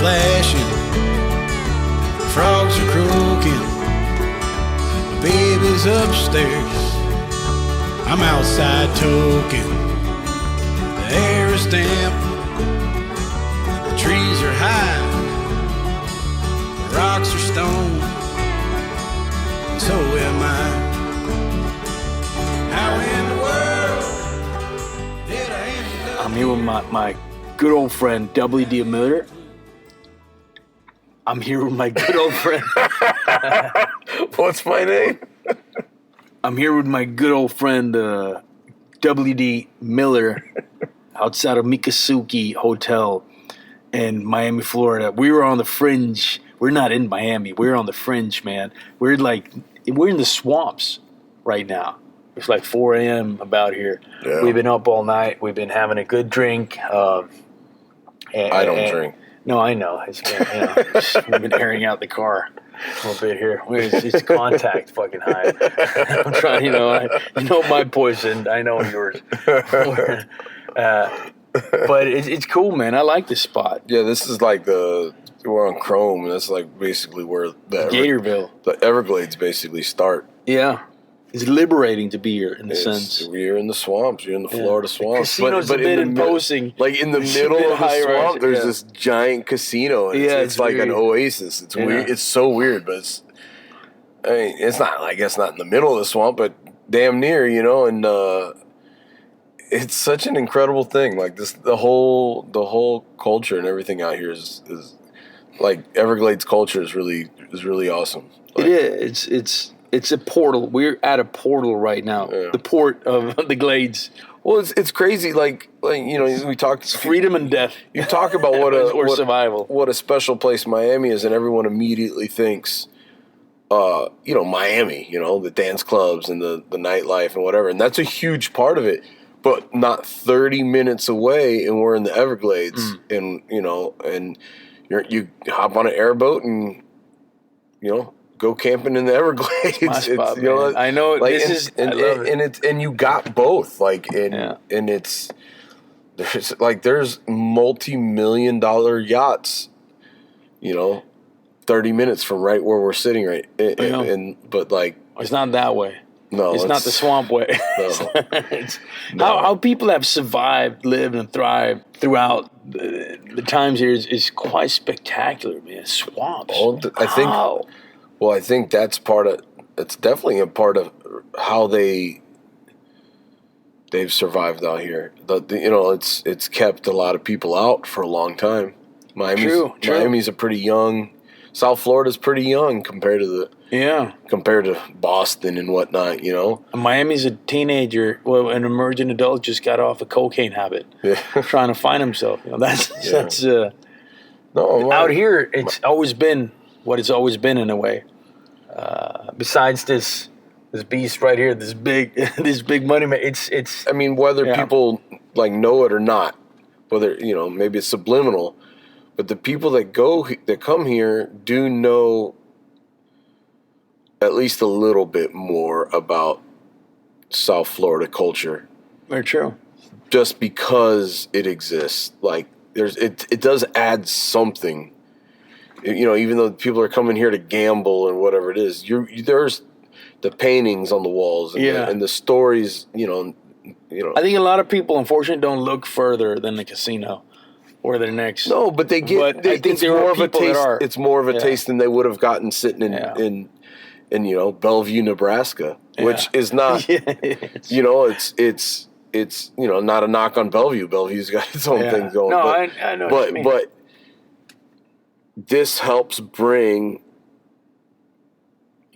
flashing, frogs are croaking, the baby's upstairs, I'm outside toking. The air is damp, the trees are high, the rocks are stone, and so am I. How in the world did I end up? I'm here with my good old friend W.D. Miller. I'm here with my good old friend. What's my name? I'm here with my good old friend W.D. Miller outside of Mikasuki Hotel in Miami, Florida. We were on the fringe. We're not in Miami. We're on the fringe, man. We're in the swamps right now. It's like 4 a.m. about here. Yeah. We've been up all night. We've been having a good drink. I don't drink. No, I know. It's been, we've been airing out the car a little bit here. It's contact fucking high. I'm trying, you know my poison. I know yours. But it's cool, man. I like this spot. Yeah, this is like we're on Chrome, and that's like basically where Gatorville. The Everglades basically start. Yeah. It's liberating to be here in the sense. You're in the swamps. You're in the Florida swamps. The casino's a bit imposing. Like in the middle of the swamp, there's this giant casino. And it's like an oasis. It's weird. It's so weird, but it's not. I guess not in the middle of the swamp, but damn near, And it's such an incredible thing. Like the whole culture and everything out here is like Everglades culture is really awesome. Like, it is. It's a portal. We're at a portal right now. Yeah. The port of the Glades. Well, it's crazy. Like we talked. It's freedom and death. You talk about survival. What a special place Miami is, and everyone immediately thinks, Miami. The dance clubs and the nightlife and whatever, and that's a huge part of it. But not 30 minutes away, and we're in the Everglades, and and you hop on an airboat and go camping in the Everglades. My spot, man. I know like, and you got both. Like and there's multi-million-dollar yachts. 30 minutes from right where we're sitting right. But like it's not that way. No, it's not the swamp way. No. How people have survived, lived, and thrived throughout the times here is quite spectacular, man. Swamps. I think that's it's definitely a part of how they've survived out here. It's kept a lot of people out for a long time. Miami's a pretty young. South Florida's pretty young compared to Boston and whatnot. Miami's a teenager. Well, an emerging adult just got off a cocaine habit, trying to find himself. Out here, it's always been what it's always been in a way. Besides this beast right here, this big money man, it's. I mean, whether people know it or not, whether maybe it's subliminal, but the people that come here do know at least a little bit more about South Florida culture. Very true. Just because it exists, it does add something. Even though people are coming here to gamble and whatever it is, there's the paintings on the walls and the stories. I think a lot of people, unfortunately, don't look further than the casino or their next. No, but they get. But I think there are people that are. It's more of a taste than they would have gotten sitting in Bellevue, Nebraska, which is not. It's not a knock on Bellevue. Bellevue's got its own thing going. No, I know. What you mean. But this helps bring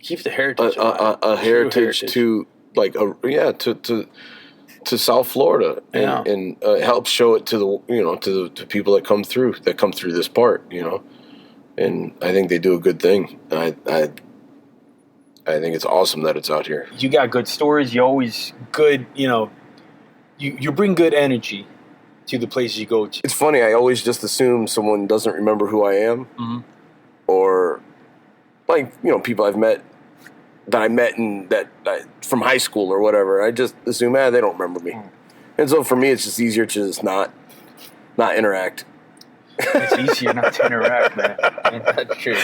keep the heritage a heritage to to South Florida and helps show it to the people that come through this part, and I think they do a good thing. I think it's awesome that it's out here. You got good stories. You always good. You bring good energy to the places you go to. It's funny. I always just assume someone doesn't remember who I am, or people I've met that I met from high school or whatever. I just assume they don't remember me, and so for me it's just easier to just not interact. It's easier not to interact, man. Ain't that true?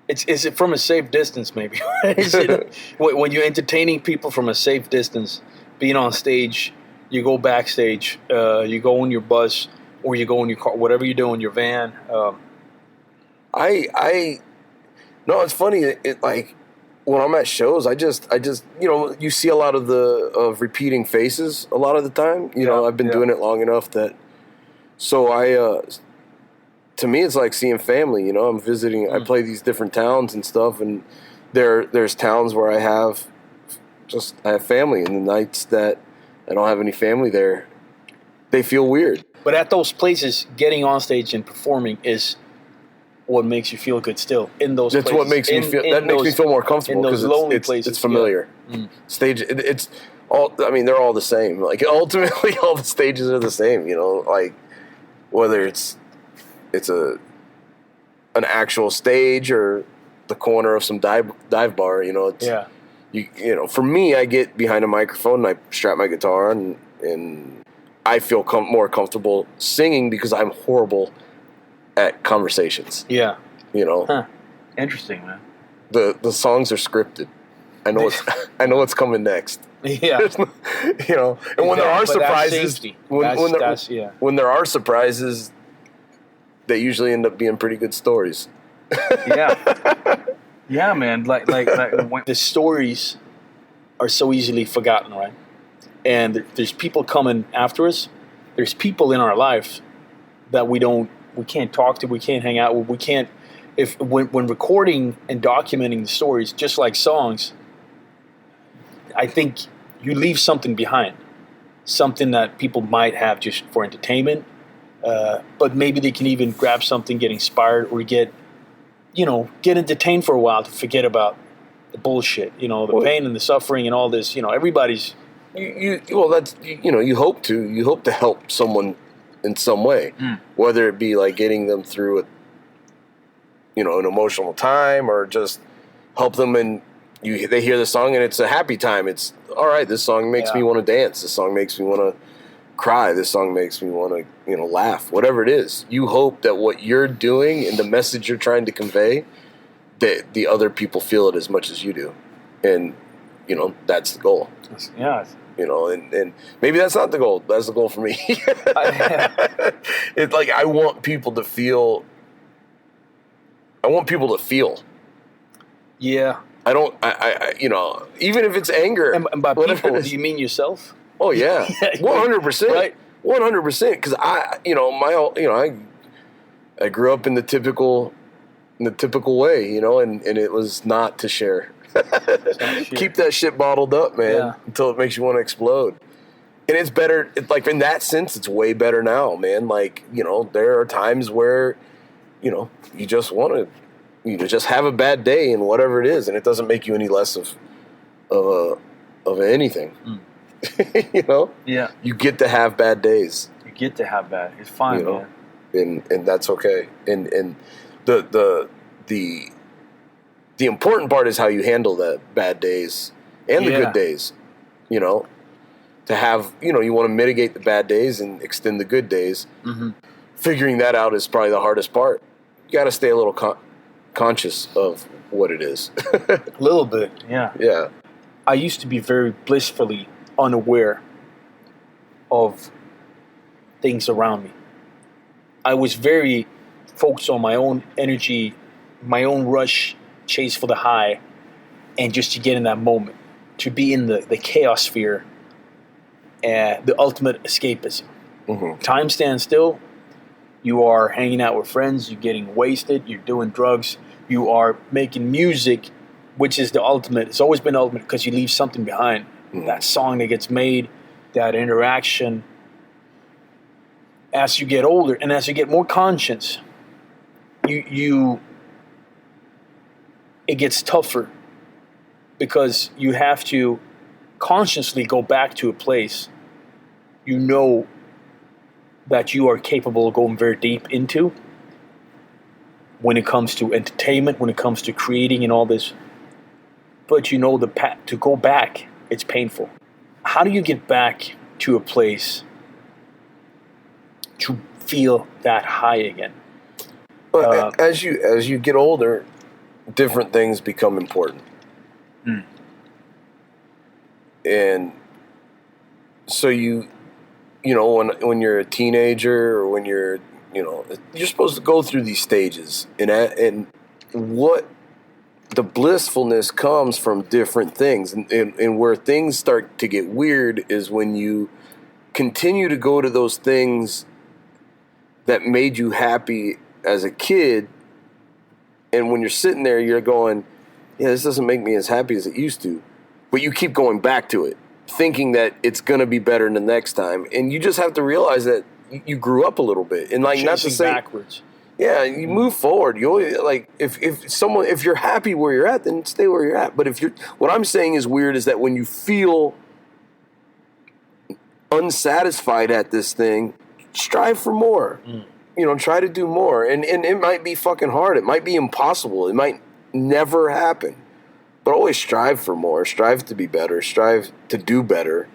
It's, is it from a safe distance, maybe? Is it, when you're entertaining people from a safe distance, being on stage, you go backstage, you go in your bus, or you go in your car, whatever you do in your van. No, it's funny. It like when I'm at shows, I just you see a lot of repeating faces a lot of the time. I've been doing it long enough that, so to me, it's like seeing family. I'm visiting. I play these different towns and stuff, and there's towns where I have family, and the nights that I don't have any family there, they feel weird. But at those places, getting on stage and performing is what makes you feel good. Still, in those that's places. what makes me feel. That makes me feel more comfortable because it's familiar. Yeah. Stage, it's all. I mean, they're all the same. Like ultimately, all the stages are the same. Like whether it's an actual stage or the corner of some dive bar. For me, I get behind a microphone and I strap my guitar on, and I feel more comfortable singing because I'm horrible at conversations. Yeah. Huh. Interesting, man. The songs are scripted. I know what's coming next. Yeah. And when there are surprises, when there are surprises, they usually end up being pretty good stories. Yeah. Yeah, man. Like when the stories are so easily forgotten, right? And there's people coming after us. There's people in our life that we can't talk to, we can't hang out with, we can't. When recording and documenting the stories, just like songs, I think you leave something behind, something that people might have just for entertainment, but maybe they can even grab something, get inspired, or get entertained for a while to forget about the bullshit, the pain and the suffering and all this. Everybody's. You hope to help someone in some way, whether it be like getting them through an emotional time, or just help them and they hear the song and it's a happy time. It's all right. This song makes me want to dance. This song makes me want to cry. This song makes me want to laugh. Whatever it is, you hope that what you're doing and the message you're trying to convey, that the other people feel it as much as you do, and that's the goal. Yeah. And maybe that's not the goal. That's the goal for me. It's like I want people to feel. Yeah. I don't. Even if it's anger. And by people, do you mean yourself? Oh yeah, 100%. Right. 100%. Because I grew up in the typical way, and it was not to share. Keep that shit bottled up, man, until it makes you want to explode. And it's better. Like in that sense, it's way better now, man. Like there are times where, you just want to, just have a bad day and whatever it is, and it doesn't make you any less of anything. Yeah. You get to have bad days. You get to have bad. It's fine, man. And that's okay. And the important part is how you handle the bad days and the good days, to have, you want to mitigate the bad days and extend the good days. Mm-hmm. Figuring that out is probably the hardest part. You got to stay a little conscious of what it is. A little bit. Yeah. Yeah. I used to be very blissfully unaware of things around me. I was very focused on my own energy, my own rush, chase for the high, and just to get in that moment, to be in the chaos sphere, and the ultimate escapism. Mm-hmm. Time stands still. You are hanging out with friends. You're getting wasted. You're doing drugs. You are making music, which is the ultimate. It's always been ultimate because you leave something behind. Mm-hmm. That song that gets made, that interaction. As you get older and as you get more conscious, it gets tougher because you have to consciously go back to a place that you are capable of going very deep into when it comes to entertainment, when it comes to creating and all this. But the path to go back, it's painful. How do you get back to a place to feel that high again. But as you get older, different things become important. And so you know, when you're a teenager or when you're supposed to go through these stages, and what the blissfulness comes from different things, and where things start to get weird is when you continue to go to those things that made you happy as a kid, and when you're sitting there, you're going, yeah, this doesn't make me as happy as it used to, but you keep going back to it, thinking that it's going to be better the next time, and you just have to realize that you grew up a little bit, and like, not to say backwards. Yeah, you move forward. You always, like, if you're happy where you're at, then stay where you're at. But what I'm saying is weird is that when you feel unsatisfied at this thing, strive for more. Try to do more, and it might be fucking hard. It might be impossible. It might never happen. But always strive for more. Strive to be better. Strive to do better.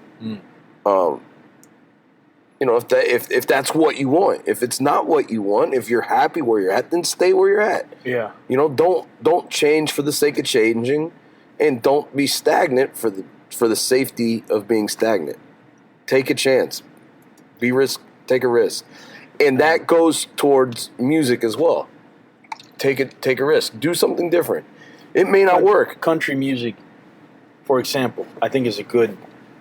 If that's what you want. If it's not what you want, if you're happy where you're at, then stay where you're at. Yeah. Don't change for the sake of changing, and don't be stagnant for the safety of being stagnant. Take a chance. Take a risk. And that goes towards music as well. Take a risk. Do something different. It may not work. Country music, for example, I think is a good.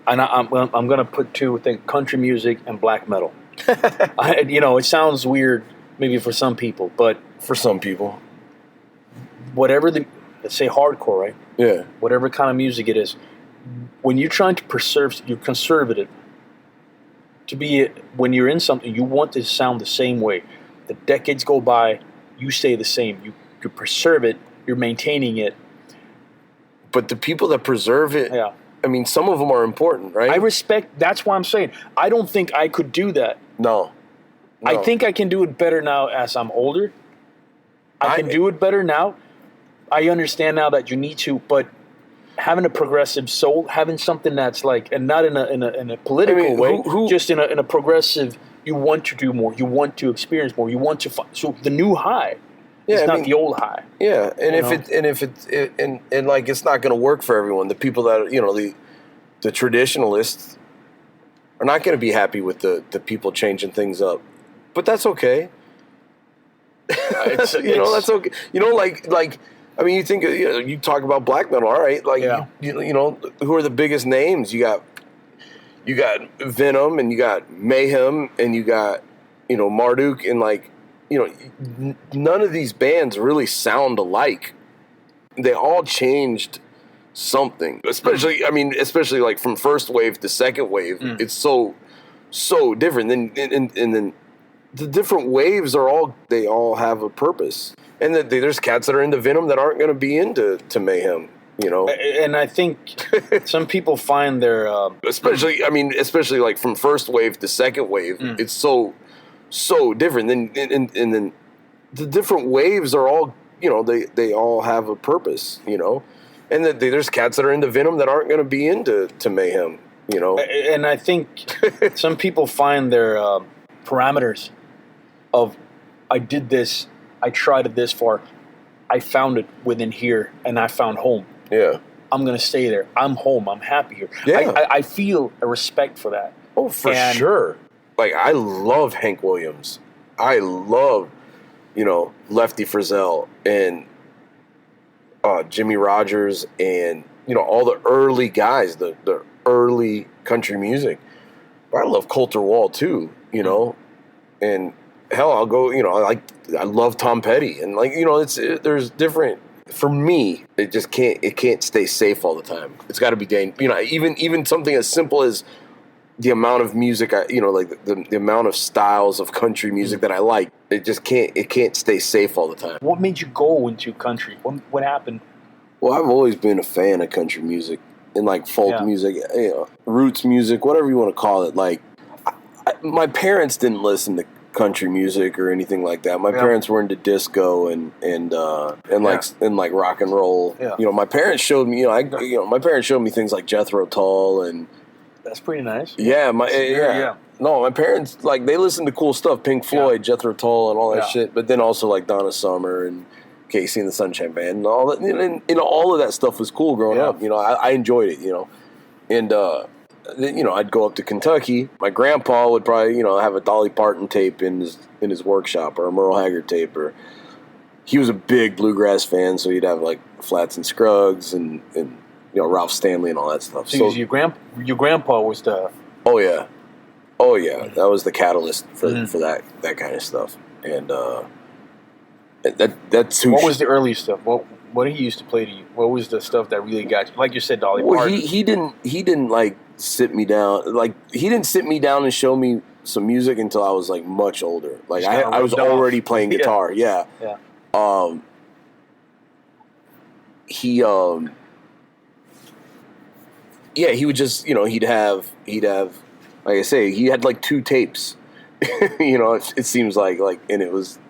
And I'm going to put two things: country music and black metal. It sounds weird, maybe for some people, but for some people, whatever let's say hardcore, right? Yeah. Whatever kind of music it is, when you're trying to preserve, you're conservative. When you're in something, you want to sound the same way. The decades go by, you stay the same. You preserve it. You're maintaining it. But the people that preserve it, yeah. I mean, some of them are important, right? I respect. That's why I'm saying I don't think I could do that. No. I think I can do it better now as I'm older. I can do it better now. I understand now that you need to, but having a progressive soul, having something that's like, and not in a political way, just in a progressive. You want to do more. You want to experience more. You want to so the new high. It's not the old high. Yeah, and if it's not going to work for everyone. The people that the traditionalists are not going to be happy with the people changing things up, but that's okay. That's okay. I mean, you think you talk about black metal, all right? Like who are the biggest names? You got Venom, and you got Mayhem, and you got Marduk, and none of these bands really sound alike. They all changed something. Especially like from first wave to second wave. It's so different. And then the different waves they all have a purpose. And there's cats that are into Venom that aren't going to be into Mayhem. And I think some people find their especially like from first wave to second wave. It's so different. And then the different waves are all, they all have a purpose, and there's cats that are into Venom that aren't going to be into Mayhem, And I think some people find their parameters of, I did this, I tried it this far, I found it within here, and I found home. Yeah. I'm going to stay there. I'm home. I'm happy here. Yeah. I feel a respect for that. Oh, for sure. Like, I love Hank Williams. I love, Lefty Frizzell and Jimmy Rogers and, all the early guys, the early country music. But I love Colter Wall too, and hell, I'll go, I love Tom Petty, and there's different. For me, it can't stay safe all the time. It's got to be dangerous. Even something as simple as the amount of music the amount of styles of country music that I like, it can't stay safe all the time. What made you go into country? What happened? Well, I've always been a fan of country music and like folk music, roots music, whatever you want to call it. Like, my parents didn't listen to country music or anything like that. My parents were into disco and rock and roll. Yeah. My parents showed me, my parents showed me things like Jethro Tull, and that's pretty nice. Yeah, No, my parents, like, they listened to cool stuff. Pink Floyd, Jethro Tull, and all that shit. But then also, like, Donna Summer and Casey and the Sunshine Band and all that. And, you know, all of that stuff was cool growing up. You know, I enjoyed it, you know. And, you know, I'd go up to Kentucky. My grandpa would probably, you know, have a Dolly Parton tape in his workshop, or a Merle Haggard tape, or he was a big bluegrass fan, so he'd have like Flats and Scruggs and you know, Ralph Stanley and all that stuff. So your grandpa was the oh yeah, that was the catalyst for that kind of stuff. And that's who. What was the early stuff? What he used to play to you? What was the stuff that really got you? Like you said, Dolly Parton. He didn't like sit me down. Like, he didn't sit me down and show me some music until I was like much older. Like, I was already playing guitar. Yeah. He would just, you know, he'd have like I say, he had like 2 tapes. You know, it seems like, and it was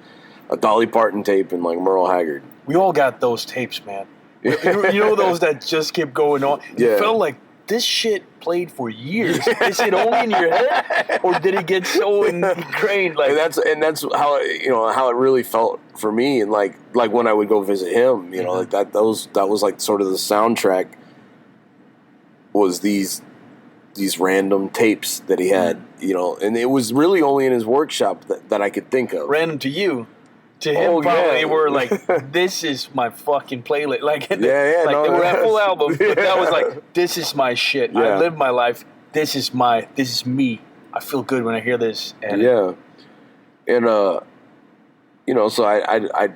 a Dolly Parton tape and like Merle Haggard. We all got those tapes, man. You know, those that just kept going on. It felt like this shit played for years. Is it only in your head, or did it get so ingrained? Like, and that's how, you know, how it really felt for me. And like when I would go visit him, you know, like that was like sort of the soundtrack. Was these random tapes that he had, you know, and it was really only in his workshop that I could think of. Random to you. To him, probably they were like, "This is my fucking playlist." Like, like they were at full album, but that was like, "This is my shit. I live my life. This is me. I feel good when I hear this." And and you know, so I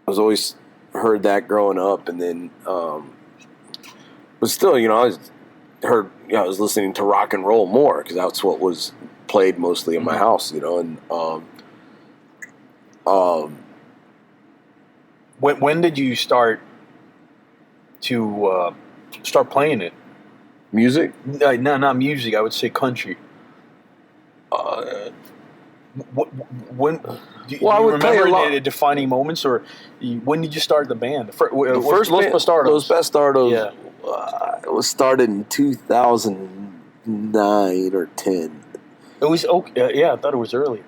was always heard that growing up, and then, but still, you know, I was listening to rock and roll more because that's what was played mostly in my house, you know, and. When did you start to start playing it? Music? No, not music. I would say country. When? Do you remember the defining moments, or when did you start the band? The first Los Bastardos. Yeah. It was started in 2009 or 10. It was okay. I thought it was early.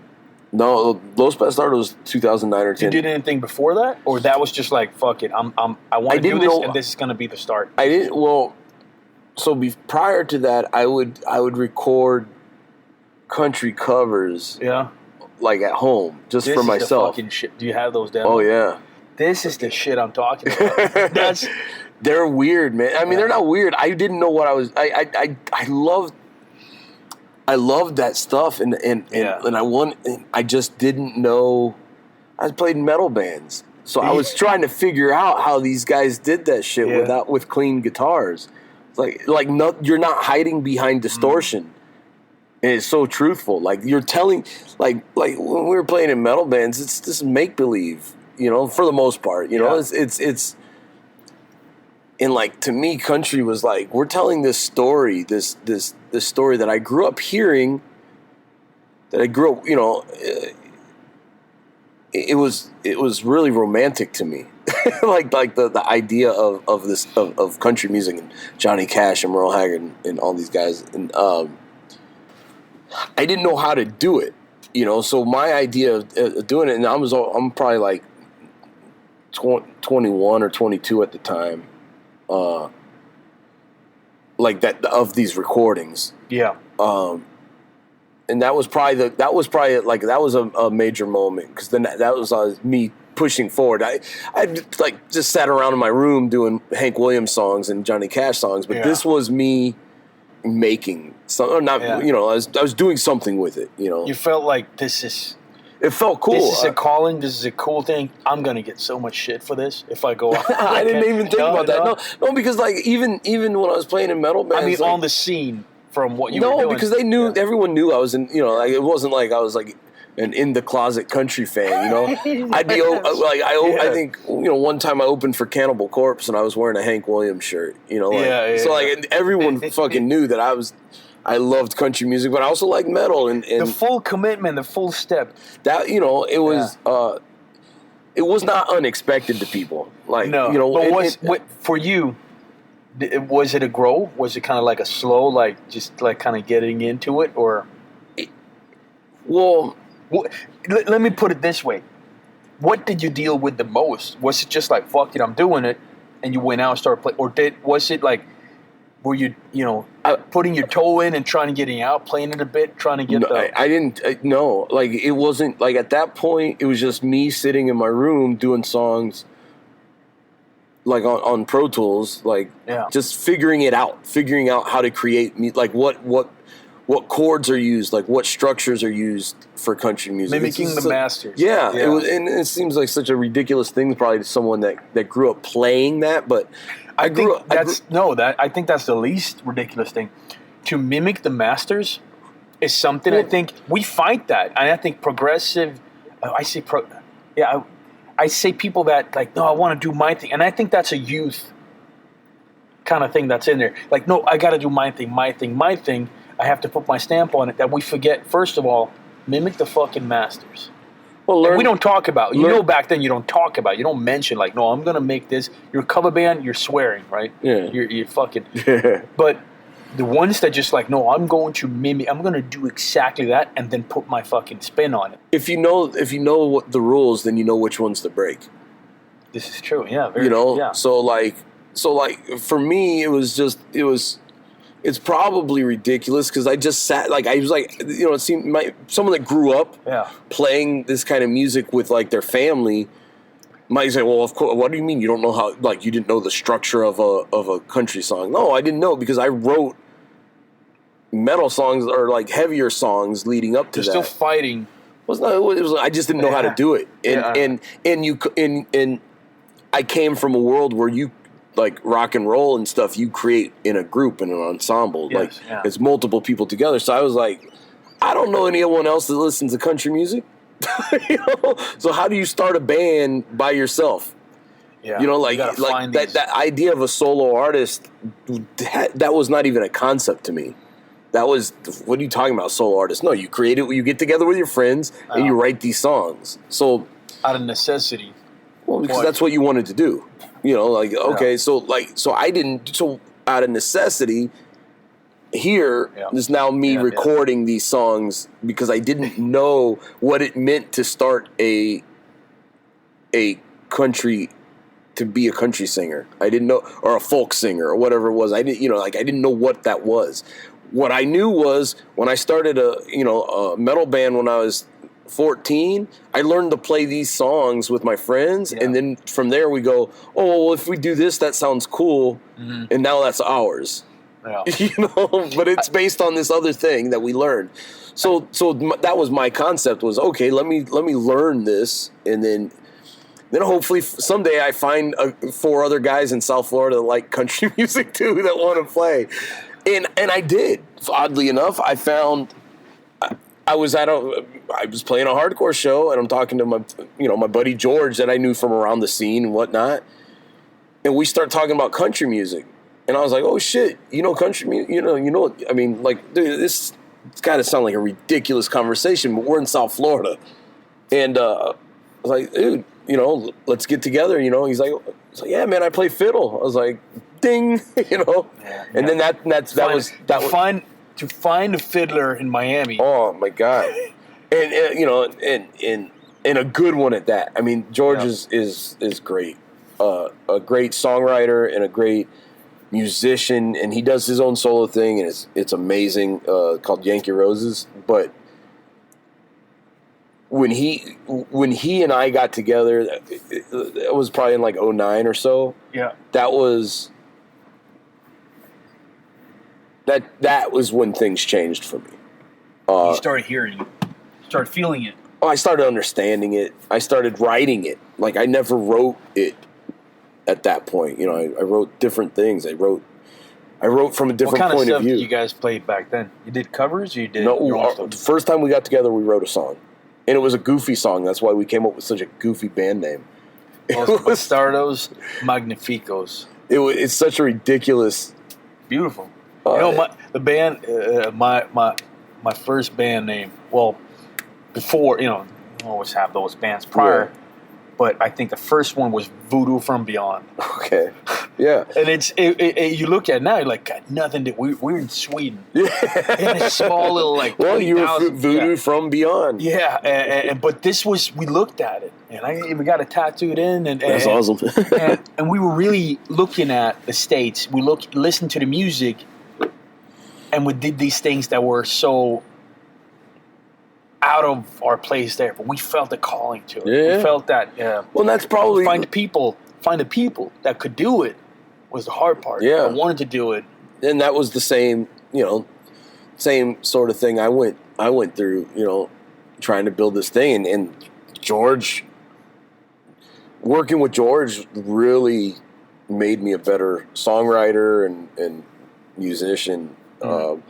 No, Los Bastardos was 2009 or 10. You did anything before that, or that was just like, fuck it, I want to do this, and this is going to be the start. I didn't. Well, so prior to that, I would record country covers. Yeah. Like at home, just for myself. This is the fucking shit. Do you have those demos? Oh yeah. This is the shit I'm talking about. They're weird, man. I mean, they're not weird. I didn't know what I was. I loved that stuff, and I just didn't know. I played in metal bands, so I was trying to figure out how these guys did that shit with clean guitars. It's like you're not hiding behind distortion, and it's so truthful. Like, you're telling, like when we were playing in metal bands, it's just make believe, you know, for the most part. You know, it's. And like, to me, country was like, we're telling this story, this story that I grew up hearing, that I grew up, you know, it was really romantic to me. like the idea of country music and Johnny Cash and Merle Haggard and all these guys. And I didn't know how to do it, you know, so my idea of doing it, and I'm probably like 21 or 22 at the time. Like that, of these recordings. Yeah. And that was probably a major moment, because then that was me pushing forward. I like just sat around in my room doing Hank Williams songs and Johnny Cash songs, but this was me making some, or not, you know, I was doing something with it, you know. You felt like this is. It felt cool. This is a calling. This is a cool thing. I'm gonna get so much shit for this if I go out. I didn't even think about that. No, because like even when I was playing in metal bands, I mean, like, on the scene from what you were doing. No, because they knew, everyone knew I was in. You know, like, it wasn't like I was like an in the closet country fan. You know, I'd be like I think, you know, one time I opened for Cannibal Corpse and I was wearing a Hank Williams shirt. You know, like, so like everyone fucking knew that I loved country music, but I also like metal and the full commitment, the full step. That, you know, it was it was not unexpected to people. Like, no, you know, but for you, Was it a grow? Was it kind of like a slow, like just like kind of getting into it, or? Well, let me put it this way: what did you deal with the most? Was it just like fuck it, I'm doing it, and you went out and started playing, or was it like, were you putting your toe in and trying to get it out, playing it a bit, trying to get? No, I didn't. No, like it wasn't like at that point. It was just me sitting in my room doing songs. Like on Pro Tools, like just figuring out how to create like what chords are used, like what structures are used for country music. Mimicking the masters. Yeah, it was, and it seems like such a ridiculous thing probably to someone that grew up playing that, but I think that's the least ridiculous thing. To mimic the masters is something I think we fight that, and I think progressive. I say people that like, no, I want to do my thing. And I think that's a youth kind of thing that's in there. Like, no, I got to do my thing. I have to put my stamp on it. That we forget, first of all, mimic the fucking masters. Well, we don't talk about, back then you don't talk about, you don't mention like, no, I'm going to make this. You're a cover band, you're swearing, right? Yeah. You're fucking. But the ones that just like, no, I'm going to mimic, I'm going to do exactly that and then put my fucking spin on it. If you know what the rules, then you know which ones to break. This is true, yeah. So like for me, it's probably ridiculous because I just sat, like, I was like, it seemed someone that grew up playing this kind of music with like their family might say, well, of course, what do you mean you don't know how, like, you didn't know the structure of a country song? No, I didn't know because I wrote metal songs or like heavier songs leading up to that. You're still fighting. I just didn't know how to do it. And I came from a world where you, like rock and roll and stuff, you create in a group, in an ensemble. It's multiple people together. So I was like, I don't know anyone else that listens to country music. So how do you start a band by yourself? Yeah, like that idea of a solo artist, that was not even a concept to me. That was, what are you talking about, solo artist? No, you create it, you get together with your friends and you write these songs. So out of necessity. Well, because that's what you wanted to do. So I didn't, so out of necessity, here is now me recording these songs because I didn't know what it meant to start a country, to be a country singer. I didn't know, or a folk singer or whatever it was. I didn't know what that was. What I knew was when I started a metal band when I was 14, I learned to play these songs with my friends, and then from there we go, oh, well, if we do this, that sounds cool, and now that's ours. Yeah. But it's based on this other thing that we learned. So that was my concept, was, okay, let me learn this, and then hopefully someday I find 4 other guys in South Florida that like country music too, that want to play. And I did. Oddly enough, I found I was playing a hardcore show, and I'm talking to my buddy George that I knew from around the scene and whatnot, and we start talking about country music. And I was like, oh, shit, country music, I mean, like, dude, this kind of sound like a ridiculous conversation, but we're in South Florida. And I was like, dude, let's get together, He's like, yeah, man, I play fiddle. I was like, ding, And then to find a fiddler in Miami. Oh, my God. And a good one at that. I mean, George is great. A great songwriter and a great musician, and he does his own solo thing, and it's amazing, called Yankee Roses. But when he and I got together, it was probably in like 2009 or so. Yeah, that was when things changed for me. You started hearing it, started feeling it. Oh, I started understanding it. I started writing it. Like, I never wrote it at that point. I wrote different things. I wrote from a different point of view. What kind of stuff did you guys play back then? You did covers? Or you did the first time we got together, we wrote a song. And it was a goofy song. That's why we came up with such a goofy band name. Bastardos Magnificos. It's such a ridiculous... Beautiful. The band, my first band name, well, before, you always have those bands prior. but I think the first one was Voodoo from Beyond. Okay. Yeah. And you look at it now, you're like, God, nothing. We're in Sweden. Yeah. In a small little, like, well, you were Voodoo from Beyond. Yeah. But this was, we looked at it, and I even got it tattooed in. And that's awesome. and we were really looking at the States. We listened to the music, and we did these things that were so out of our place there, but we felt the calling to it. Yeah. We felt that. Well, that's probably find the people that could do it was the hard part. Yeah, I wanted to do it, and that was the same, same sort of thing I went through, trying to build this thing, and George, working with George really made me a better songwriter and musician, and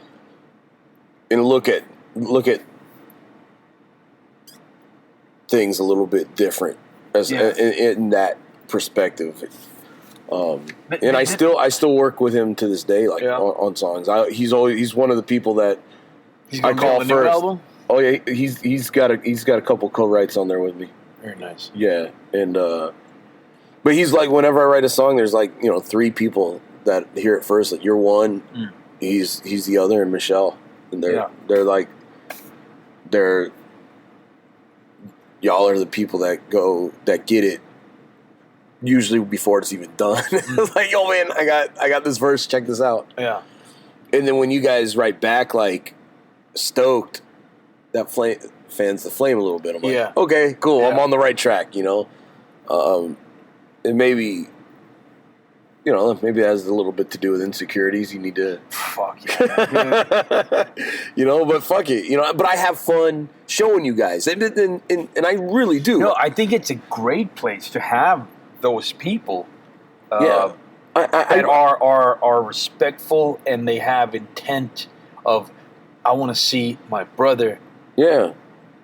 look at things a little bit different in that perspective. And I still work with him to this day, on songs. He's one of the people that I call first. New album? Oh yeah, he's got a couple co-writes on there with me. Very nice. Yeah, and but he's like, whenever I write a song, there's like 3 people that hear it first. Like, you're one, he's the other, and Michelle, and they're like y'all are the people that get it usually before it's even done. Like, yo man, I got this verse, check this out. Yeah. And then when you guys write back like stoked, that fans the flame a little bit. I'm like, okay, cool, I'm on the right track, and maybe maybe it has a little bit to do with insecurities. You need to fuck yeah. But fuck it, but I have fun showing you guys, and I really do. No, I think it's a great place to have those people. That are respectful, and they have intent of, I want to see my brother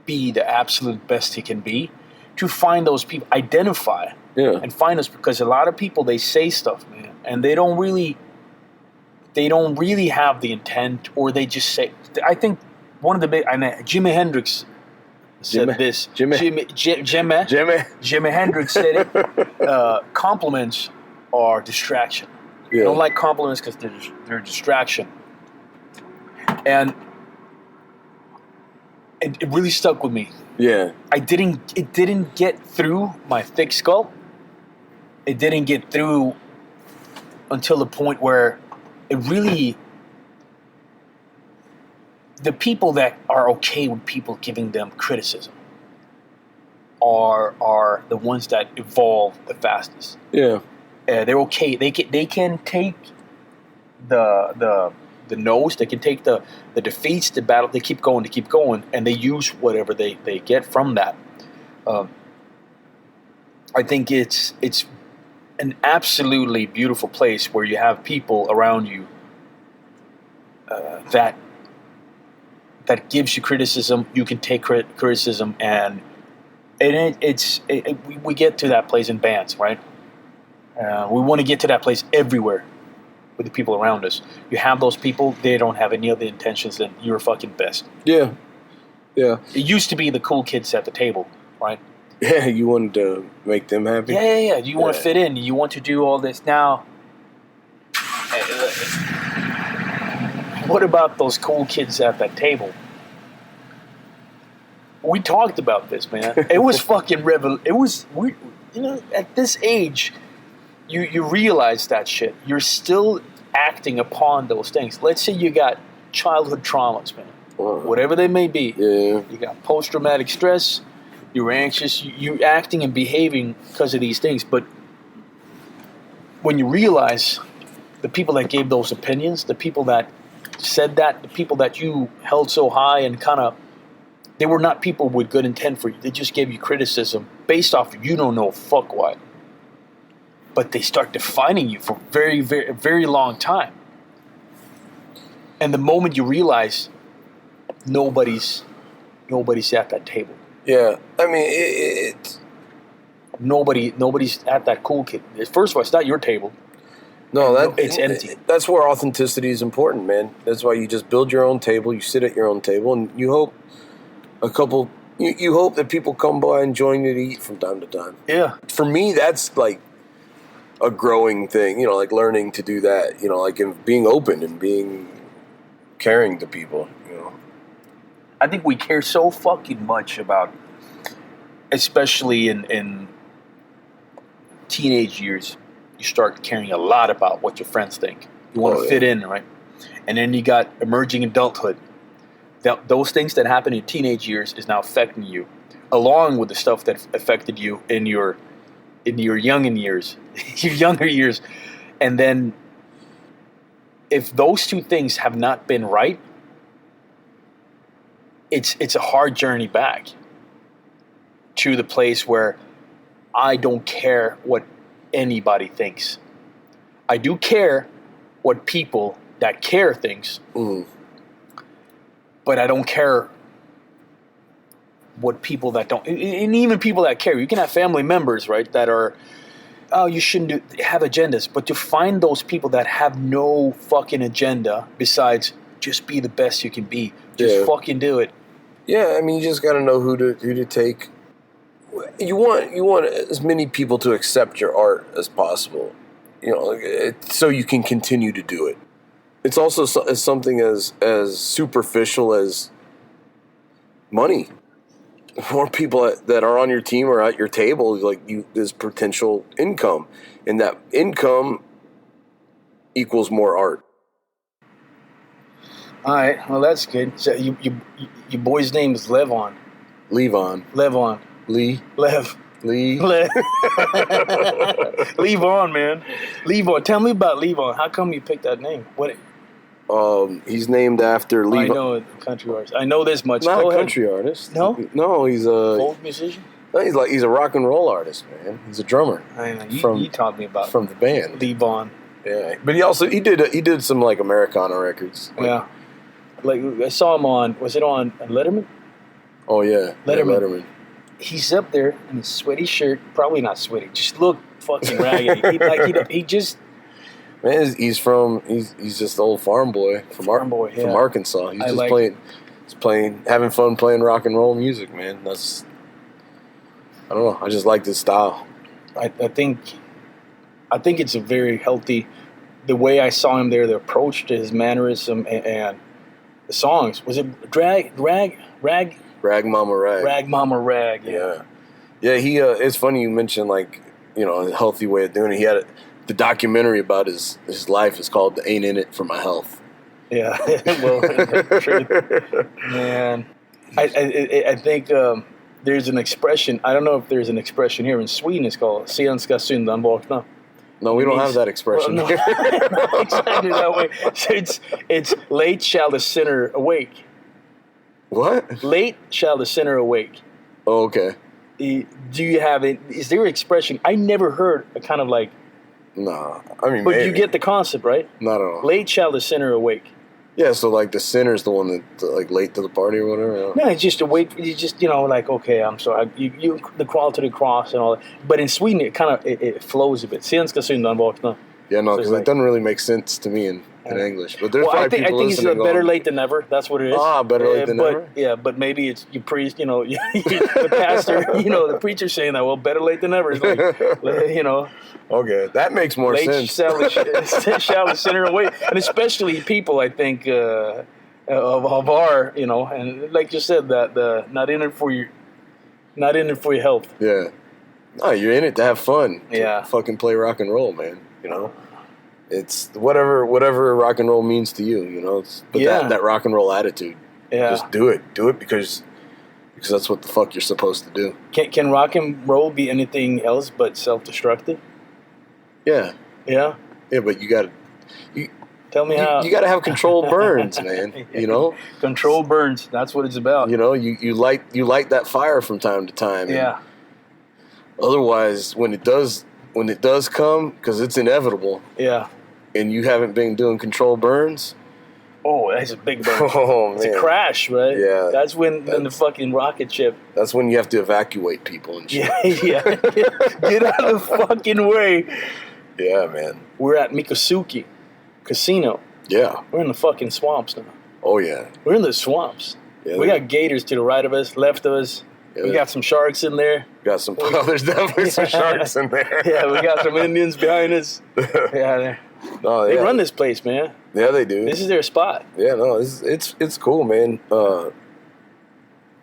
be the absolute best he can be. To find those people, identify. Yeah. And find us, because a lot of people, they say stuff, man, and they don't really have the intent, or they just say. I think one of the big, Jimi Hendrix said this. Jimi Hendrix said it. Compliments are distraction. Yeah. I don't like compliments because they're distraction, and it really stuck with me. Yeah. It didn't get through my thick skull. It didn't get through until the point where it really, the people that are okay with people giving them criticism are the ones that evolve the fastest. Yeah. They're okay. They can take the no's. They can take the defeats, the battle. They keep going, and they use whatever they get from that. I think it's an absolutely beautiful place where you have people around you that gives you criticism. You can take criticism, and we get to that place in bands, right? We want to get to that place everywhere with the people around us. You have those people, they don't have any other intentions than you're fucking best. Yeah. Yeah. It used to be the cool kids at the table, right? Yeah, you wanted to make them happy? Yeah. You want to fit in. You want to do all this. Now, what about those cool kids at that table? We talked about this, man. It was fucking at this age, you realize that shit. You're still acting upon those things. Let's say you got childhood traumas, man. Whatever they may be. Yeah. You got post-traumatic stress. You're anxious. You're acting and behaving because of these things. But when you realize the people that gave those opinions, the people that said that, the people that you held so high and kind of, they were not people with good intent for you. They just gave you criticism based off you don't know fuck what. But they start defining you for very, very, very long time. And the moment you realize nobody's at that table. Yeah, I mean, it's nobody's at that cool kid. First of all, it's not your table. No, it's empty. That's where authenticity is important, man. That's why you just build your own table. You sit at your own table, and you hope a couple You hope that people come by and join you to eat from time to time. Yeah. For me, that's like a growing thing, you know, like learning to do that, you know, like in being open and being caring to people, you know. I think we care so fucking much about, especially in teenage years, you start caring a lot about what your friends think. You want to fit in, right? And then you got emerging adulthood. Those things that happen in teenage years is now affecting you, along with the stuff that affected you in your younger years, your younger years. And then if those two things have not been right, it's a hard journey back to the place where I don't care what anybody thinks. I do care what people that care thinks, but I don't care what people that don't, and even people that care. You can have family members, right, that are, oh, you shouldn't have agendas, but to find those people that have no fucking agenda besides just be the best you can be, just fucking do it. Yeah, I mean, you just got to know who to take. You want as many people to accept your art as possible, you know, so you can continue to do it. It's also something as superficial as money. More people that are on your team or at your table, like there's potential income, and that income equals more art. All right, well that's good. So your boy's name is Levon. Levon. Lee. Lev. Lee. Levon, man. Levon. Tell me about Levon. How come you picked that name? What? He's named after Levon. I know a country artist. I know this much. Not a country artist. No, he's a folk musician. No, he's a rock and roll artist, man. He's a drummer. I know. You taught me about from the band Levon. Yeah, but he did some like Americana records. Yeah, like I saw him on. Was it on Letterman? Oh yeah, Letterman. He's up there in a sweaty shirt. Probably not sweaty. Just look fucking raggedy. he just. Man, he's just an old farm boy from Arkansas. He's just playing, having fun playing rock and roll music, man. I don't know. I just like this style. I think it's a very healthy. The way I saw him there, the approach to his mannerism and the songs. Was it Rag Mama Rag? Rag Mama Rag. Yeah. He. It's funny you mentioned like, you know, a healthy way of doing it. He had the documentary about his life is called "Ain't in It for My Health." Yeah, well, true. Man, I think there's an expression. I don't know if there's an expression here in Sweden. It's called "Sen ska syndan vakna." No, we don't have that expression. Well, no, exactly that way. So it's late shall the sinner awake. What? Late shall the sinner awake. Oh, okay. Do you have it? Is there an expression? I never heard a kind of like. No, I mean, but maybe. You get the concept, right? Not at all. Late shall the sinner awake. Yeah, so like the sinner's the one that like late to the party or whatever. No, it's just awake. You just like okay, I'm sorry. You the crawl to the cross and all that. But in Sweden, it kind of it flows a bit. Sen ska syndan vakna. Yeah, no, because it doesn't really make sense to me in English. But there's probably people listening. I think it's better late than never. That's what it is. Better late than never. Yeah, but maybe it's you priest. You know, the pastor. You know, the preacher saying that. Well, better late than never. It's like, you know. Okay, that makes more sense. Shall the sinner away, and especially people, I think, of our, you know, and like you said, that not in it for your health. Yeah, no, you're in it to have fun. Yeah, fucking play rock and roll, man. You know, it's whatever rock and roll means to you. You know, that rock and roll attitude. Yeah, just do it because that's what the fuck you're supposed to do. Can rock and roll be anything else but self-destructive? Yeah. Yeah? Yeah, but you got to... Tell me how... You got to have controlled burns, man. You know? Controlled burns. That's what it's about. You know, you light that fire from time to time. Yeah. Otherwise, when it does come, because it's inevitable... Yeah. And you haven't been doing controlled burns... Oh, that's a big burn. Oh, man. It's a crash, right? Yeah. That's when the fucking rocket ship... That's when you have to evacuate people and shit. Yeah. Get out of the fucking way. Yeah, man. We're at Mikasuki Casino. Yeah. We're in the fucking swamps now. Oh, yeah. We're in the swamps. Yeah, we got gators to the right of us, left of us. Yeah, we got some sharks in there. Got some. Oh, there's definitely some sharks in there. Yeah, we got some Indians behind us. Yeah, they run this place, man. Yeah, they do. This is their spot. Yeah, no, it's cool, man.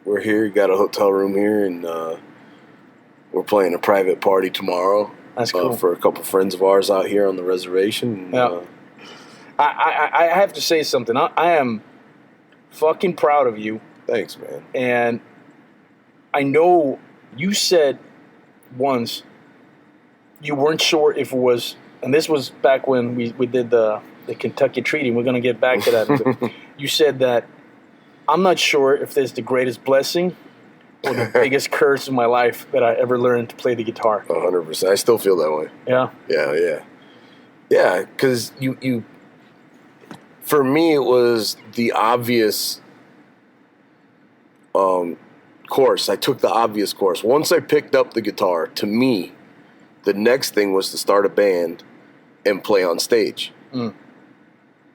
We're here. Got a hotel room here, and we're playing a private party tomorrow. That's cool. For a couple friends of ours out here on the reservation. Yeah. I have to say something. I am fucking proud of you. Thanks, man. And I know you said once you weren't sure if it was, and this was back when we did the Kentucky Treaty. We're going to get back to that. You said that I'm not sure if there's the greatest blessing or the biggest curse in my life that I ever learned to play the guitar. 100%. I still feel that way. Yeah? Yeah, because you for me, it was the obvious course. I took the obvious course. Once I picked up the guitar, to me, the next thing was to start a band and play on stage.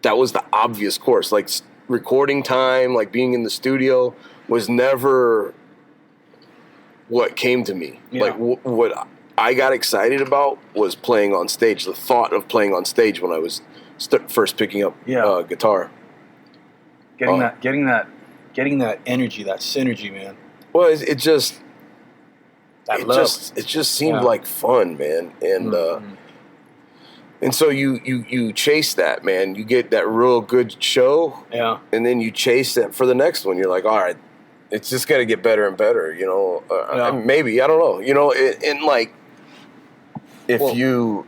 That was the obvious course. Like recording time, like being in the studio was never what came to me. Yeah. Like what I got excited about was playing on stage. The thought of playing on stage when I was first picking up guitar. Getting that energy, that synergy, man. Well, it just seemed like fun, man, and so you chase that, man. You get that real good show, and then you chase that for the next one. You're like, all right, it's just got to get better and better, you know. Maybe, I don't know, you know. And like, if you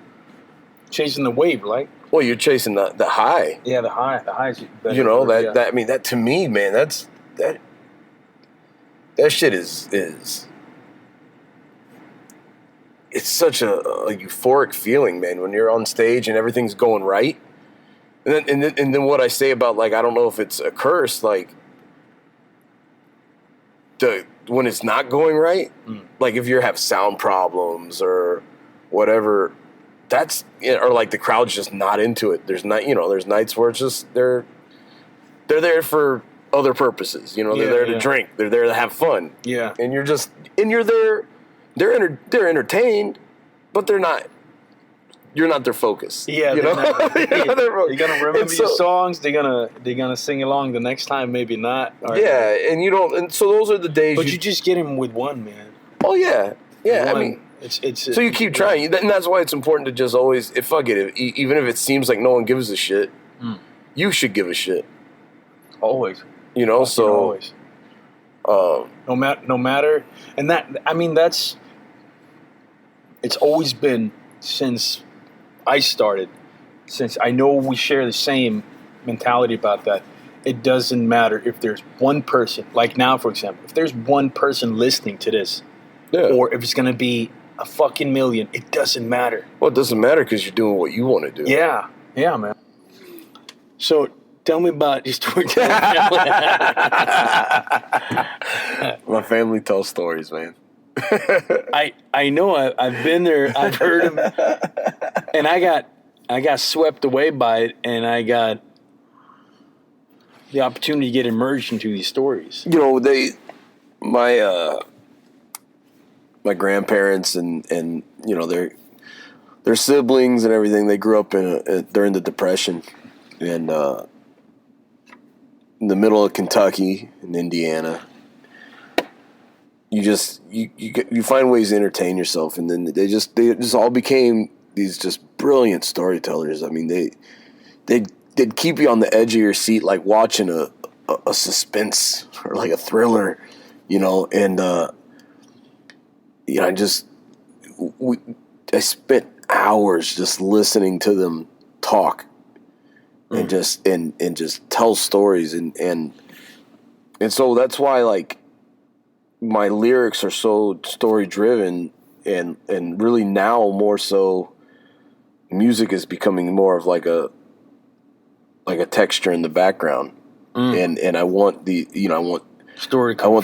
chasing the wave, like. Well, you're chasing the high. Yeah, the high. The high's better. You know, that I mean, that to me, man, that shit is it's such a euphoric feeling, man, when you're on stage and everything's going right. And then what I say about, like, I don't know if it's a curse, like when it's not going right, like if you have sound problems or whatever, that's, or like the crowd's just not into it. There's nights where it's just they're there for other purposes. You know, they're there to drink. They're there to have fun. Yeah. And you're there. They're entertained, but they're not. You're not their focus. Yeah. You know? You're gonna remember your songs. They're gonna sing along the next time. Maybe not. And you don't. And so those are the days. But you just get him with one, man. Oh yeah. Yeah. I mean. So you keep trying, and that's why it's important to just always, even if it seems like no one gives a shit, you should give a shit. Always, you know. So always, no matter, and that, I mean, it's always been since I started. Since I know we share the same mentality about that. It doesn't matter if there's one person, like now, for example, if there's one person listening to this, or if it's gonna be a fucking million, it doesn't matter. Well, it doesn't matter because you're doing what you want to do. Yeah, man. So tell me about your story. My family tells stories, man. I know. I've been there. I've heard them, and I got swept away by it, and I got the opportunity to get immersed into these stories. You know, my grandparents and you know their siblings and everything, they grew up during the Depression, and in the middle of Kentucky and Indiana. You find ways to entertain yourself, and then they just all became these just brilliant storytellers. I mean, they'd keep you on the edge of your seat, like watching a suspense or like a thriller, you know, and I spent hours just listening to them talk and just tell stories and so that's why, like, my lyrics are so story driven and really now more so music is becoming more of like a texture in the background. And I want the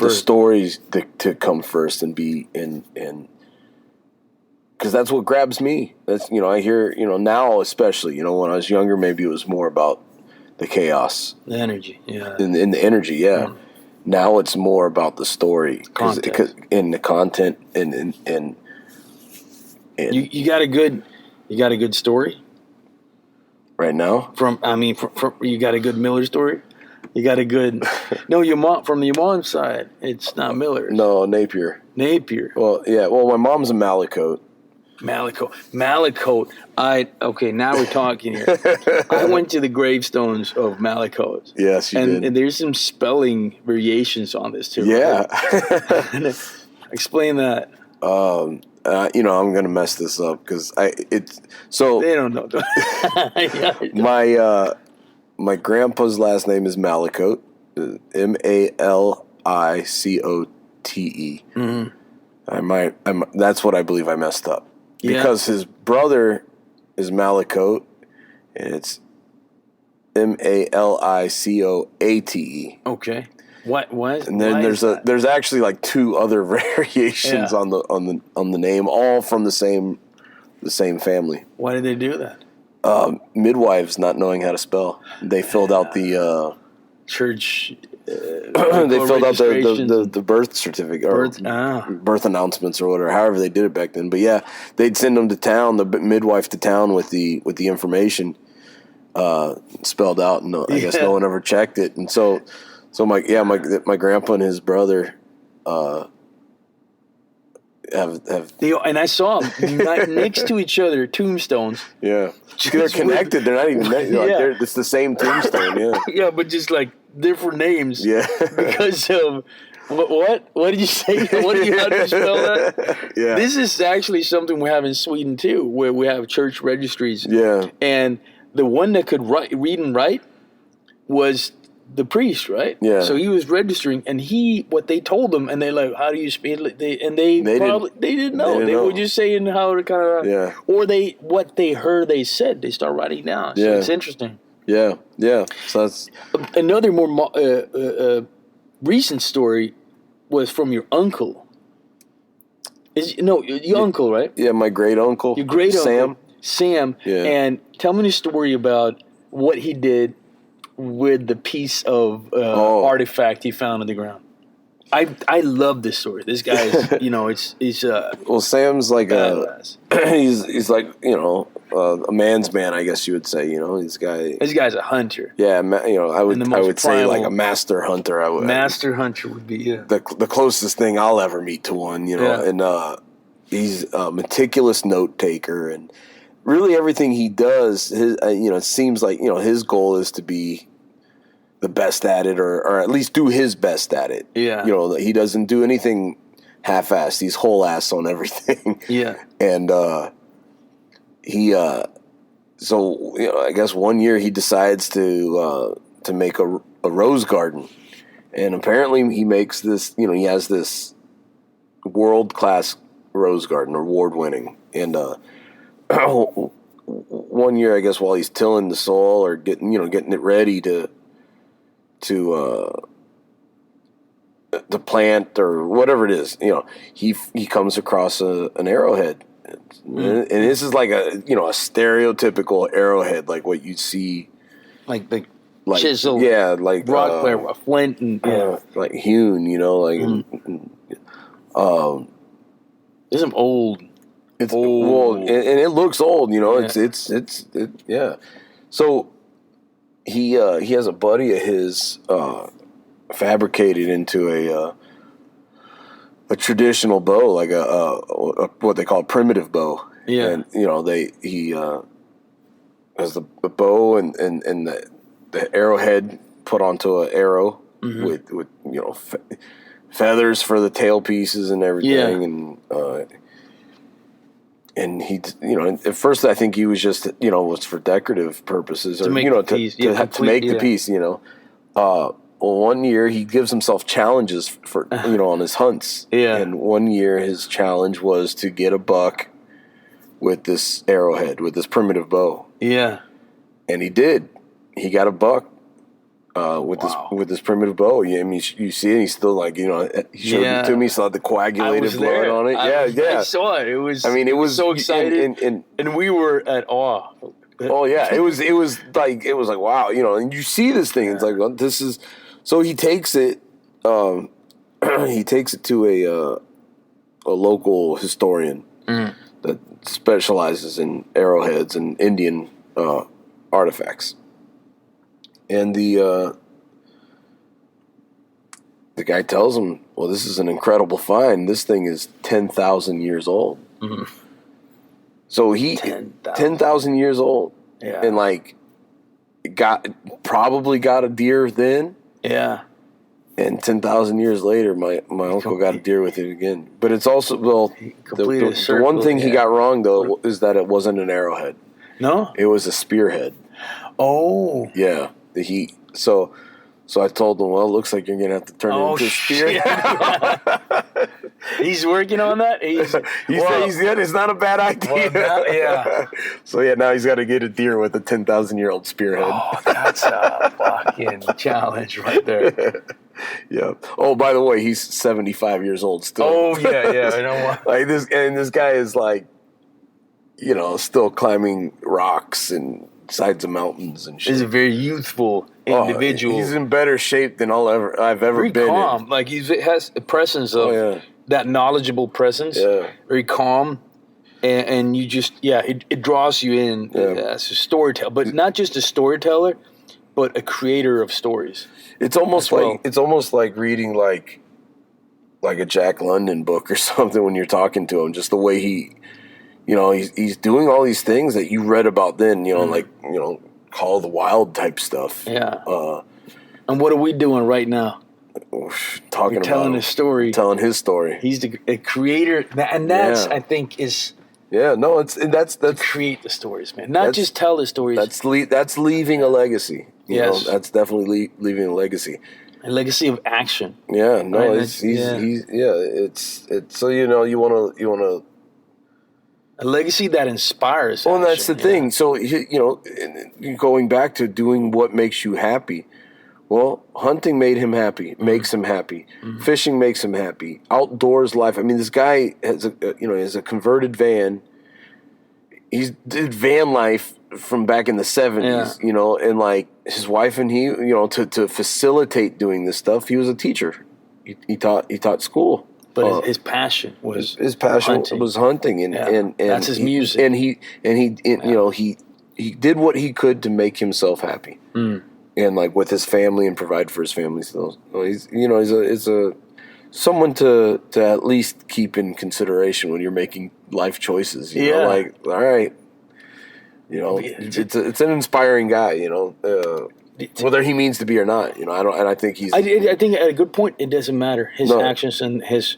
stories to come first and be and because that's what grabs me. That's, you know, I hear, you know, now especially, you know, when I was younger, maybe it was more about the chaos, the energy, and the energy, Now it's more about the story, because in the content and you got a good story right now. From you got a good Miller story. You got a good from your mom's side. It's not Miller. No, Napier. Well, yeah. Well, my mom's a Malicote. Malicote. Now we're talking here. I went to the gravestones of Malicote. Yes, you did. And there's some spelling variations on this too. Yeah. Right? Explain that. I'm gonna mess this up because they don't know. My grandpa's last name is Malicote, Malicote. Mm-hmm. That's what I believe I messed up. Because his brother is Malicote, and it's Malicoate. Okay. What? And then there's actually like two other variations on the name, all from the same family. Why did they do that? Midwives not knowing how to spell. They filled out the church. They filled out the birth certificate or birth announcements or whatever, however they did it back then. But yeah, they'd send them to town, the midwife to town with the information spelled out, and I guess no one ever checked it. And so my grandpa and his brother have and I saw them next to each other, tombstones. Yeah, they're connected. They're not even. It's the same tombstone. Yeah. Yeah, but just like different names. Yeah. Because of what? What did you say? How do you spell that? Yeah. This is actually something we have in Sweden too, where we have church registries. Yeah. And the one that could read and write was the priest, right? Yeah. So he was registering, and what they told him, and they're like, "How do you spell it?" They didn't know. They were just saying how to kind of, or what they heard they said. They start writing down. So it's interesting. Yeah, yeah. So that's another more recent story was from your uncle. Your uncle, right? Yeah, my great uncle. Your great uncle, Sam. Yeah. And tell me the story about what he did with the piece of artifact he found on the ground. I love this story. This guy is, he's well, Sam's like he's like, a man's man, I guess you would say, this guy's a hunter. Yeah. I would say like a master hunter. Master hunter would be, the closest thing I'll ever meet to one, and he's a meticulous note taker, and really everything he does, it seems like, his goal is to be the best at it, or at least do his best at it. Yeah. He doesn't do anything half-assed. He's whole ass on everything. Yeah. And I guess one year he decides to make a rose garden. And apparently he makes this, he has this world-class rose garden, award-winning. And one year, I guess, while he's tilling the soil or getting it ready to plant or whatever it is, he comes across an arrowhead, and this is like a stereotypical arrowhead, like what you see, like chisel, like rock, a flint, and like hewn, there's some old. It's old. Well, and it looks old, It's So he has a buddy of his fabricated into a traditional bow, like a what they call a primitive bow. Yeah. And he has the bow and the arrowhead put onto an arrow with feathers for the tail pieces and everything, and he, at first I think he was just, was for decorative purposes, or, to make the piece, Well, one year he gives himself challenges for, on his hunts. Yeah. And one year his challenge was to get a buck with this arrowhead, with this primitive bow. Yeah. And he did. He got a buck with this primitive bow. Yeah, I mean, you see it. He's still like, he showed it to me. Saw the coagulated blood on it. I saw it. It was. I mean, it was so excited, and we were at awe. Oh yeah, it was like wow, and you see this thing. It's like, well, this is. So he takes it he takes it to a local historian that specializes in arrowheads and Indian artifacts. And the guy tells him, well, this is an incredible find. This thing is 10,000 years old. Mm-hmm. So 10,000 years old. Yeah. And like, probably got a deer then. Yeah. And 10,000 years later, my uncle got a deer with it again. But it's also, the one thing he got wrong, though, is that it wasn't an arrowhead. No? It was a spearhead. Oh. Yeah. So I told him, well, it looks like you're going to have to turn it into a spearhead. He's working on that? It's not a bad idea. Well, yeah. So, now he's got to get a deer with a 10,000-year-old spearhead. Oh, that's a fucking challenge right there. Yeah. Oh, by the way, he's 75 years old still. Oh, yeah. I know what. Like this guy is like, still climbing rocks and sides of mountains and shit. He's a very youthful individual. He's in better shape than I've ever been. Very calm. Like he has a presence of that knowledgeable presence. Yeah. Very calm. And you just, it draws you in as a storyteller. But not just a storyteller, but a creator of stories. It's almost like reading like a Jack London book or something when you're talking to him. Just the way he's doing all these things that you read about then. Call of the Wild type stuff. Yeah. And what are we doing right now? Telling his story. Telling his story. He's a creator, and that's I think is. Yeah, no, that's to create the stories, man. Not just tell the stories. That's leaving a legacy. Yes, that's definitely leaving a legacy. A legacy of action. Yeah, no, it's so you want to. A legacy that inspires. Well, and that's the thing. So going back to doing what makes you happy. Well, hunting made him happy, makes him happy. Mm-hmm. Fishing makes him happy. Outdoors life. I mean, this guy has has a converted van. He did van life from back in the 70s, and like his wife and he, to facilitate doing this stuff, he was a teacher. He taught school. But his passion was hunting, and that's his music. And he did what he could to make himself happy. Mm. And like with his family and provide for his family. So he's someone to at least keep in consideration when you're making life choices. You know, like all right, it's an inspiring guy. Whether he means to be or not. I think he's. I think at a good point it doesn't matter his actions and his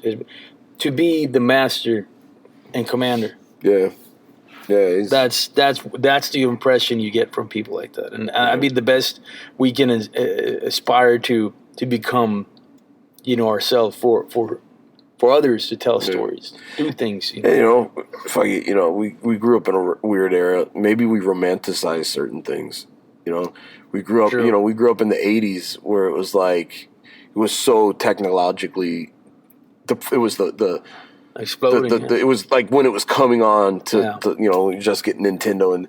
to be the master and commander. Yeah. Yeah, that's the impression you get from people like that, and I mean the best we can aspire to become, ourselves for others to tell stories, do things. We grew up in a weird era. Maybe we romanticize certain things. We grew up. True. We grew up in the '80s where it was like it was so technologically. It was the exploding. It was like when it was coming on to just get Nintendo and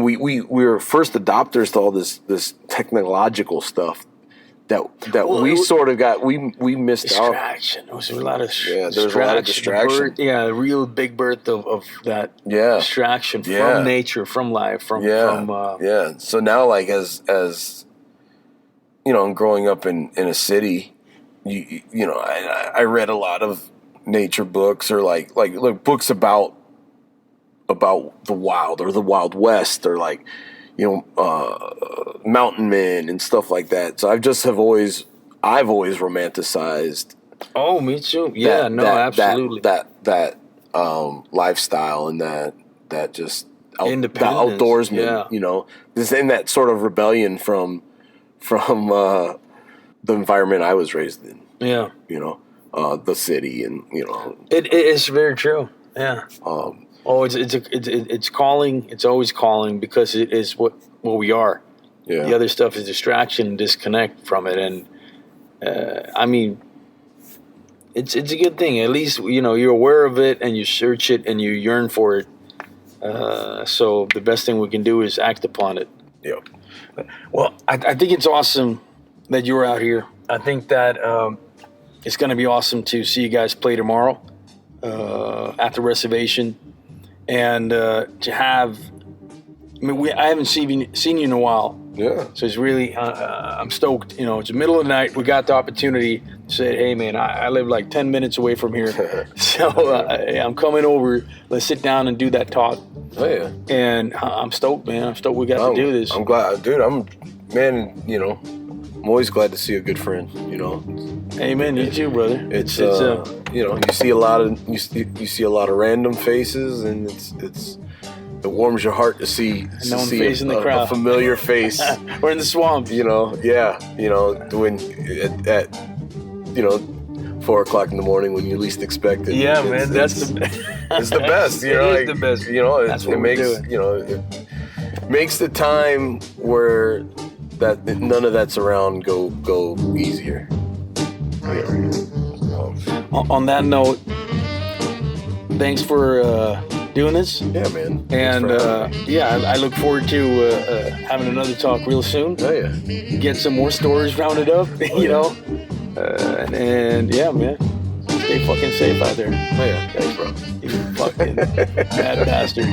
we were first adopters to all this technological stuff that we sort of got we missed distraction. There was a lot of there was a lot of distraction. The real big birth of that distraction from nature, from life, from So now like as growing up in a city, I read a lot of nature books or like books about the wild or the Wild West or like mountain men and stuff like that. So I've always romanticized. Oh, me too. Yeah, absolutely. That lifestyle and that just the outdoorsman. This in that sort of rebellion from the environment I was raised in. Yeah, the city, and it is very true. Yeah. It's calling. It's always calling because it is what we are. Yeah. The other stuff is distraction, disconnect from it, and I mean, it's a good thing. At least you're aware of it and you search it and you yearn for it. So the best thing we can do is act upon it. Yeah. Well, I think it's awesome that you're out here I think that it's going to be awesome to see you guys play tomorrow at the reservation, and to have. I mean, I haven't seen you in a while. Yeah. So it's really, I'm stoked. You know, it's the middle of the night. We got the opportunity to say, hey, man, I live like 10 minutes away from here. So I'm coming over. Let's sit down and do that talk. Oh, yeah. And I'm stoked, man. I'm stoked we got to do this. I'm glad. Dude, you know, I'm always glad to see a good friend, you know. Amen. You too, brother. It's you know, you see a lot of random faces, and it warms your heart to see a familiar face. We're in the swamp. You know, yeah. You know, when at 4:00 in the morning when you least expect it. Yeah, man, it's the best. You know, the best. You know, it makes the time where that none of that's around go easier. On that note, thanks for doing this. Yeah, man. And I look forward to having another talk real soon. Oh yeah. Get some more stories rounded up, you know. And yeah, man. Stay fucking safe out there. Oh yeah. Thanks, bro. You fucking bad bastard.